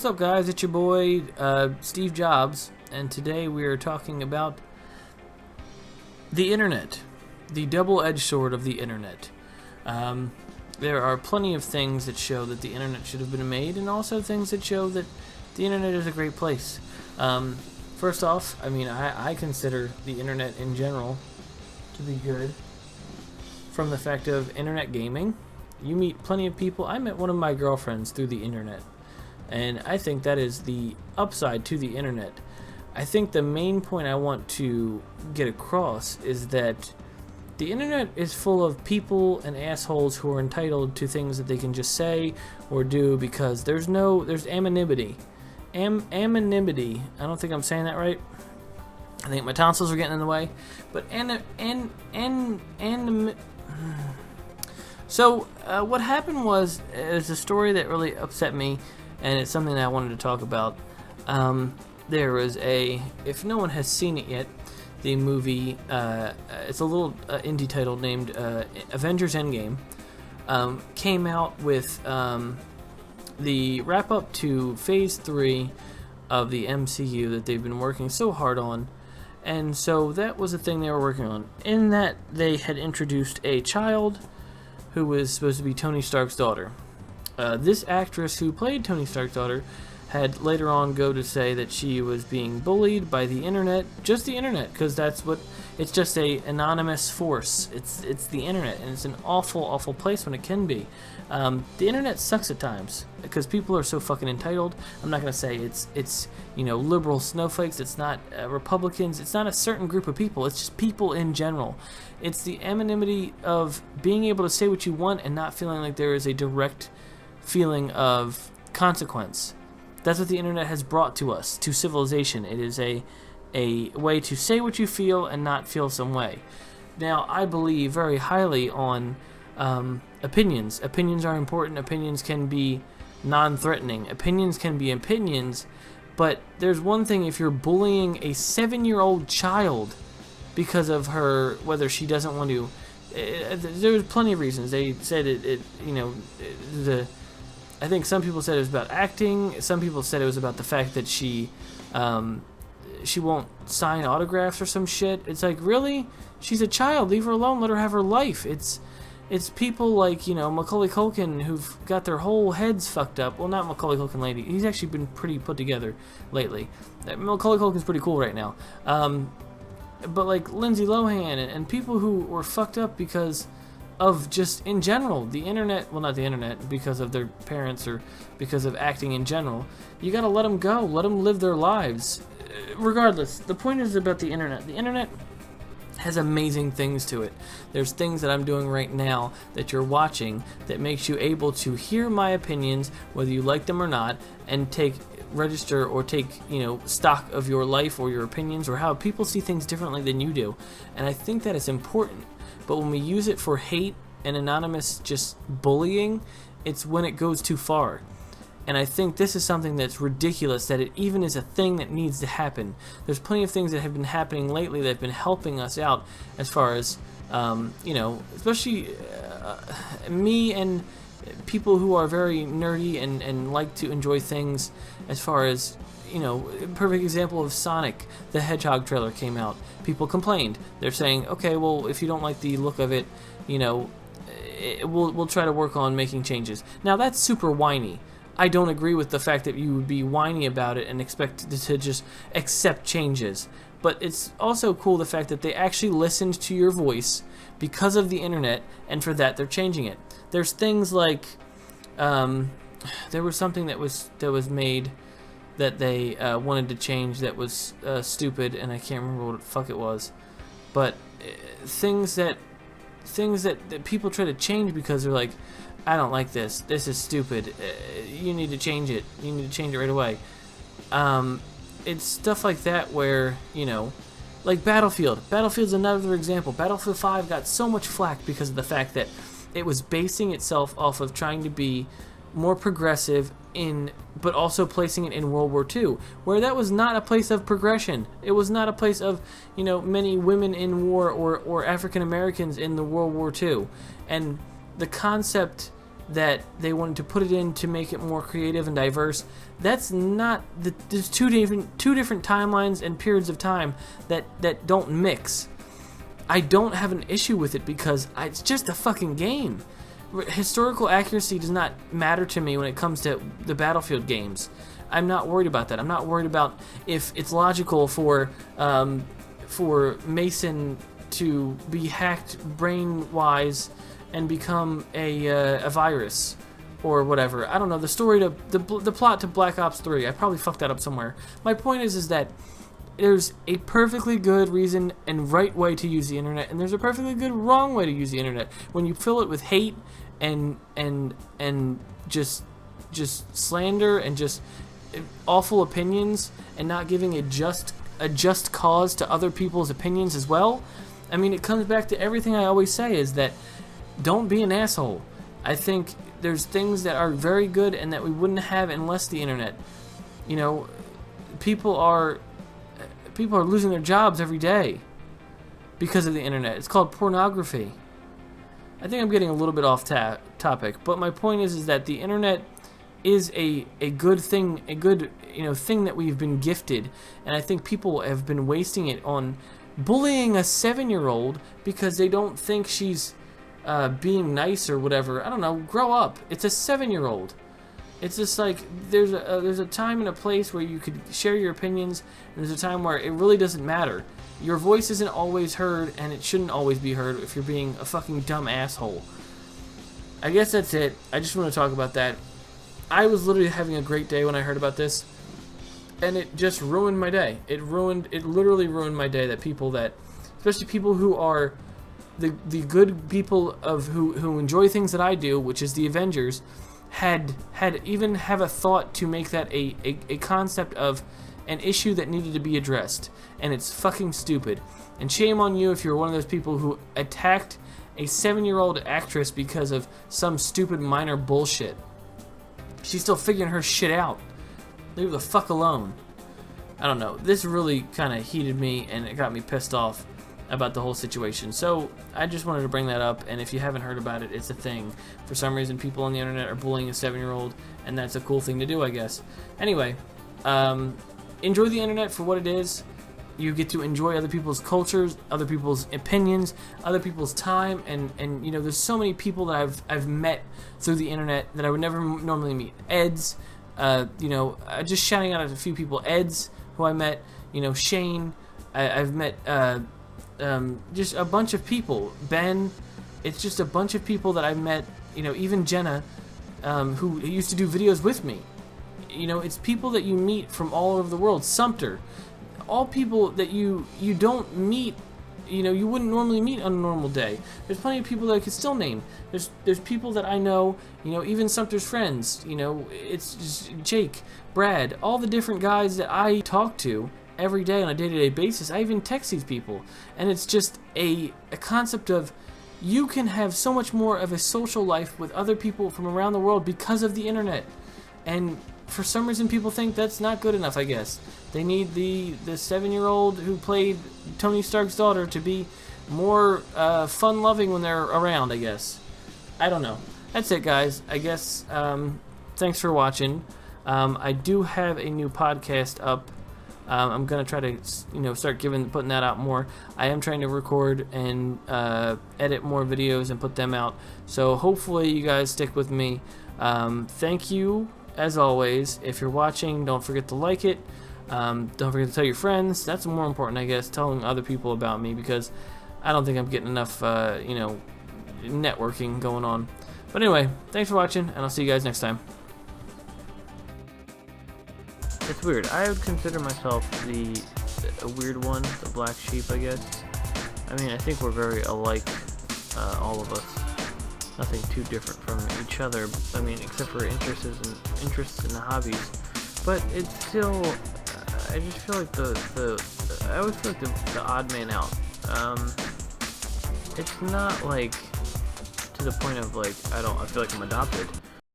What's up, guys? It's your boy, Steve Jobs, and today we are talking about the internet, the double-edged sword of the internet. There are plenty of things that show that the internet should have been made, and also things that show that the internet is a great place. First off, I consider the internet in general to be good from the fact of internet gaming. You meet plenty of people. I met one of my girlfriends through the internet, and I think that is the upside to the internet. I think the main point I want to get across is that the internet is full of people and assholes who are entitled to things that they can just say or do because there's anonymity. Anonymity. I don't think I'm saying that right. I think my tonsils are getting in the way. But So what happened was, it's a story that really upset me, and it's something that I wanted to talk about. There was if no one has seen it yet, the movie, it's a little indie title named Avengers Endgame, came out with the wrap-up to Phase 3 of the MCU that they've been working so hard on. And so that was the thing they were working on. In that, they had introduced a child who was supposed to be Tony Stark's daughter. This actress who played Tony Stark's daughter had later on go to say that she was being bullied by the internet, just the internet, because it's just a anonymous force. It's the internet, and it's an awful, awful place when it can be. The internet sucks at times because people are so fucking entitled. I'm not gonna say it's liberal snowflakes. It's not Republicans. It's not a certain group of people. It's just people in general. It's the anonymity of being able to say what you want and not feeling like there is a direct feeling of consequence. That's what the internet has brought to us, to civilization. It is a way to say what you feel and not feel some way. Now, I believe very highly on opinions. Opinions are important. Opinions can be non-threatening. Opinions can be opinions, but there's one thing if you're bullying a 7-year-old child because of her, whether she doesn't want to. There's plenty of reasons. They said I think some people said it was about acting. Some people said it was about the fact that she won't sign autographs or some shit. It's like, really? She's a child. Leave her alone. Let her have her life. It's people like, Macaulay Culkin who've got their whole heads fucked up. Well, not Macaulay Culkin lately. He's actually been pretty put together lately. Macaulay Culkin's pretty cool right now. But like Lindsay Lohan and people who were fucked up because of just in general the internet. Well, not the internet, because of their parents or because of acting in general. You gotta let them go. Let them live their lives. Regardless, the point is about the internet. The internet has amazing things to it. There's things that I'm doing right now that you're watching that makes you able to hear my opinions, whether you like them or not, and register or take stock of your life or your opinions or how people see things differently than you do. And I think that is important. But when we use it for hate and anonymous just bullying, it's when it goes too far. And I think this is something that's ridiculous, that it even is a thing that needs to happen. There's plenty of things that have been happening lately that have been helping us out as far as, especially me and people who are very nerdy and like to enjoy things as far as, perfect example of Sonic the Hedgehog trailer came out. People complained. They're saying, okay, well, if you don't like the look of it, we'll try to work on making changes. Now, that's super whiny. I don't agree with the fact that you would be whiny about it and expect to just accept changes. But it's also cool the fact that they actually listened to your voice because of the internet, and for that they're changing it. There's things like there was something that was made that they wanted to change that was stupid, and I can't remember what the fuck it was. But things that people try to change because they're like, I don't like this. This is stupid. You need to change it. You need to change it right away. It's stuff like that where, like Battlefield. Battlefield's another example. Battlefield 5 got so much flack because of the fact that it was basing itself off of trying to be more progressive but also placing it in World War II, where that was not a place of progression. It was not a place of, many women in war or African Americans in the World War II. And the concept that they wanted to put it in to make it more creative and diverse. That's not there's two different timelines and periods of time that don't mix. I don't have an issue with it because it's just a fucking game. Historical accuracy does not matter to me when it comes to the Battlefield games. I'm not worried about that. I'm not worried about if it's logical for Mason to be hacked brain-wise and become a virus or whatever. I don't know. The story to the plot to Black Ops 3. I probably fucked that up somewhere. My point is that there's a perfectly good reason and right way to use the internet, and there's a perfectly good wrong way to use the internet. When you fill it with hate and just slander and just awful opinions and not giving a just cause to other people's opinions as well. I mean, it comes back to everything I always say is that don't be an asshole. I think there's things that are very good and that we wouldn't have unless the internet. You know, people are losing their jobs every day because of the internet. It's called pornography. I think I'm getting a little bit off topic, but my point is that the internet is a good thing, a good thing that we've been gifted, and I think people have been wasting it on bullying a 7-year-old because they don't think she's being nice or whatever. I don't know. Grow up. It's a 7-year-old. It's just like there's a time and a place where you could share your opinions, and there's a time where it really doesn't matter. Your voice isn't always heard, and it shouldn't always be heard if you're being a fucking dumb asshole. I guess that's it. I just want to talk about that. I was literally having a great day when I heard about this, and it just ruined my day. It literally ruined my day that people that, especially people who are the good people who enjoy things that I do, which is the Avengers, had even have a thought to make that a concept of an issue that needed to be addressed, and it's fucking stupid. And shame on you if you're one of those people who attacked a 7-year-old actress because of some stupid minor bullshit. She's still figuring her shit out. Leave her the fuck alone. I don't know. This really kind of heated me, and it got me pissed off about the whole situation. So I just wanted to bring that up, and if you haven't heard about it, it's a thing. For some reason, people on the internet are bullying a 7-year-old, and that's a cool thing to do, I guess. Anyway, enjoy the internet for what it is. You get to enjoy other people's cultures, other people's opinions, other people's time, and there's so many people that I've met through the internet that I would never normally meet. Eds, just shouting out a few people. Eds, who I met, Shane. I've met just a bunch of people. Ben, it's just a bunch of people that I've met. Even Jenna, who used to do videos with me. It's people that you meet from all over the world. Sumter. All people that you don't meet, you wouldn't normally meet on a normal day. There's plenty of people that I could still name. There's people that I know, even Sumter's friends, it's just Jake, Brad, all the different guys that I talk to every day on a day-to-day basis. I even text these people, and it's just a concept of you can have so much more of a social life with other people from around the world because of the internet. And for some reason, people think that's not good enough, I guess. They need the 7-year-old who played Tony Stark's daughter to be more fun-loving when they're around, I guess. I don't know. That's it, guys. I guess, thanks for watching. I do have a new podcast up. I'm going to try to, start putting that out more. I am trying to record and edit more videos and put them out. So hopefully you guys stick with me. Thank you. As always, if you're watching, don't forget to like it. Don't forget to tell your friends. That's more important, I guess, telling other people about me, because I don't think I'm getting enough, networking going on. But anyway, thanks for watching, and I'll see you guys next time. It's weird. I would consider myself a weird one, the black sheep, I guess. I mean, I think we're very alike, all of us. Nothing too different from each other, I mean, except for interests and hobbies. But it's still, I just feel like I always feel like the odd man out. It's not like to the point of like I feel like I'm adopted.